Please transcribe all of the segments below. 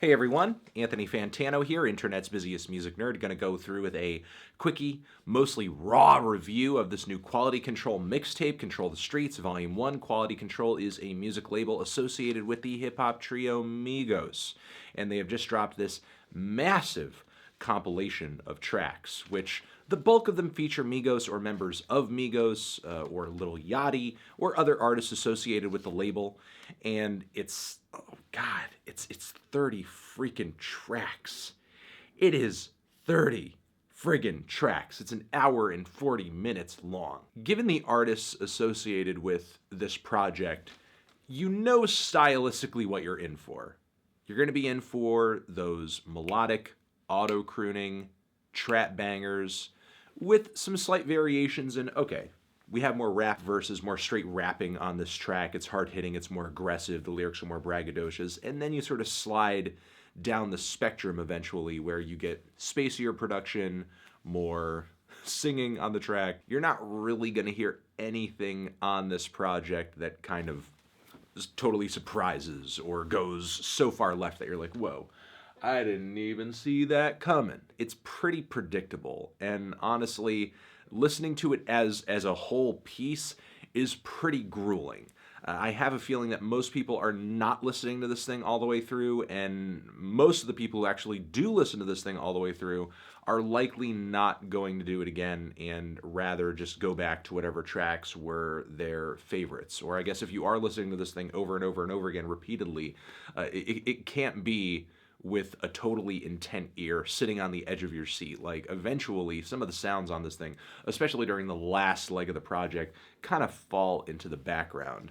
Hey everyone, Anthony Fantano here, internet's busiest music nerd. Gonna go through with a quickie, mostly raw review of this new Quality Control mixtape, Control the Streets, Volume 1. Quality Control is a music label associated with the hip-hop trio Migos, and they have just dropped this massive compilation of tracks, which the bulk of them feature Migos or members of Migos, or Lil Yachty, or other artists associated with the label, and it's, oh god, it's 30 freaking tracks. It is 30 friggin' tracks. It's an hour and 40 minutes long. Given the artists associated with this project, you know stylistically what you're in for. You're going to be in for those melodic, auto-crooning, trap bangers with some slight variations in, okay, we have more rap verses, more straight rapping on this track. It's hard-hitting, it's more aggressive, the lyrics are more braggadocious, and then you sort of slide down the spectrum eventually where you get spacier production, more singing on the track. You're not really going to hear anything on this project that kind of just totally surprises or goes so far left that you're like, whoa, I didn't even see that coming. It's pretty predictable, and honestly, listening to it as a whole piece is pretty grueling. I have a feeling that most people are not listening to this thing all the way through, and most of the people who actually do listen to this thing all the way through are likely not going to do it again and rather just go back to whatever tracks were their favorites. Or I guess if you are listening to this thing over and over and over again repeatedly, it can't be with a totally intent ear sitting on the edge of your seat. Like, eventually, some of the sounds on this thing, especially during the last leg of the project, kind of fall into the background.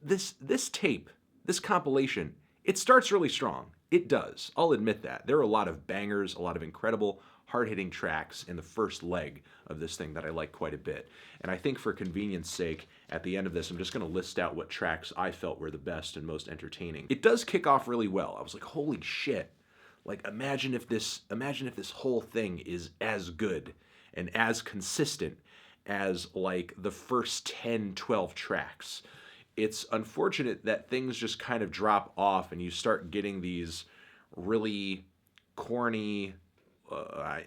This tape, this compilation, it starts really strong. It does. I'll admit that. There are a lot of bangers, a lot of incredible, hard-hitting tracks in the first leg of this thing that I like quite a bit. And I think for convenience sake, at the end of this, I'm just going to list out what tracks I felt were the best and most entertaining. It does kick off really well. I was like, holy shit. Like, imagine if this whole thing is as good and as consistent as, like, the first 10, 12 tracks. It's unfortunate that things just kind of drop off and you start getting these really corny, I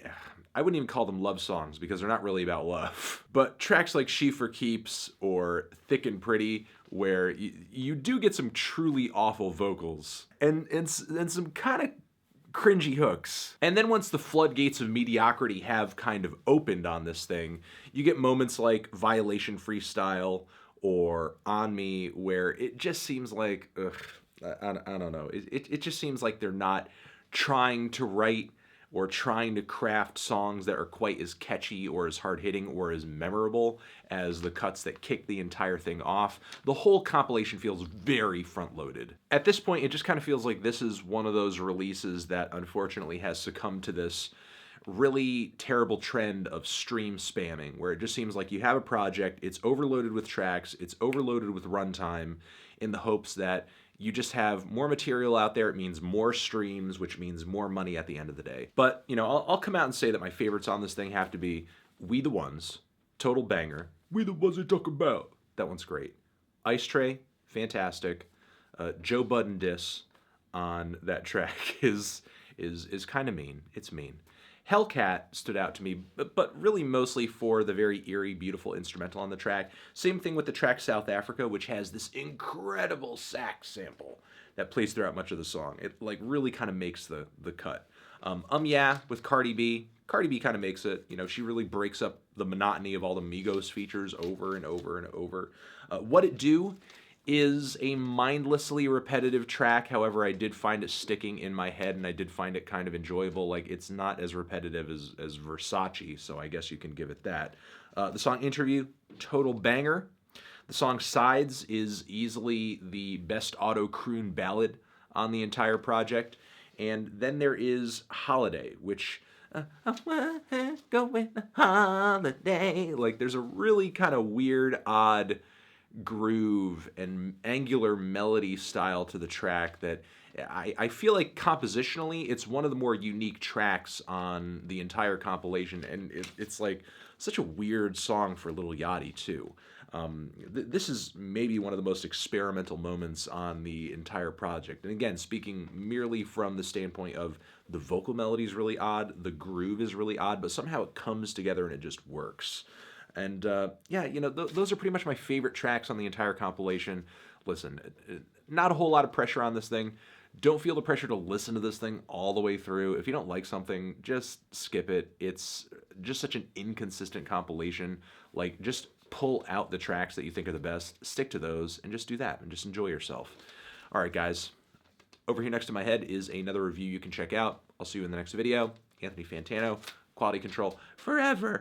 wouldn't even call them love songs because they're not really about love. But tracks like She for Keeps or Thick and Pretty, where you do get some truly awful vocals and some kind of cringy hooks. And then once the floodgates of mediocrity have kind of opened on this thing, you get moments like Violation Freestyle or On Me, where it just seems like, I don't know. It just seems like they're not trying to write or trying to craft songs that are quite as catchy or as hard-hitting or as memorable as the cuts that kick the entire thing off. The whole compilation feels very front-loaded. At this point, it just kind of feels like this is one of those releases that unfortunately has succumbed to this really terrible trend of stream spamming, where it just seems like you have a project, it's overloaded with tracks, it's overloaded with runtime, in the hopes that you just have more material out there. It means more streams, which means more money at the end of the day. But, you know, I'll come out and say that my favorites on this thing have to be We the Ones, total banger. We the Ones I talk about. That one's great. Ice Tray, fantastic. Joe Budden diss on that track is kind of mean. It's mean. Hellcat stood out to me, but really mostly for the very eerie, beautiful instrumental on the track. Same thing with the track South Africa, which has this incredible sax sample that plays throughout much of the song. It like really kind of makes the cut. Yeah, with Cardi B. Cardi B kind of makes it. You know, she really breaks up the monotony of all the Migos features over and over and over. What It Do is a mindlessly repetitive track. However, I did find it sticking in my head, and I did find it kind of enjoyable. Like, it's not as repetitive as Versace, so I guess you can give it that. The song Interview, total banger. The song Sides is easily the best auto-croon ballad on the entire project. And then there is Holiday, which I wanna go on a holiday. Like, there's a really kind of weird, odd groove and angular melody style to the track that I feel like compositionally it's one of the more unique tracks on the entire compilation, and it's like such a weird song for Lil Yachty too. This is maybe one of the most experimental moments on the entire project. And again, speaking merely from the standpoint of the vocal melody is really odd, the groove is really odd, but somehow it comes together and it just works. And yeah, those are pretty much my favorite tracks on the entire compilation. Listen, not a whole lot of pressure on this thing. Don't feel the pressure to listen to this thing all the way through. If you don't like something, just skip it. It's just such an inconsistent compilation. Like, just pull out the tracks that you think are the best, stick to those, and just do that, and just enjoy yourself. All right, guys. Over here next to my head is another review you can check out. I'll see you in the next video. Anthony Fantano, Quality Control Forever.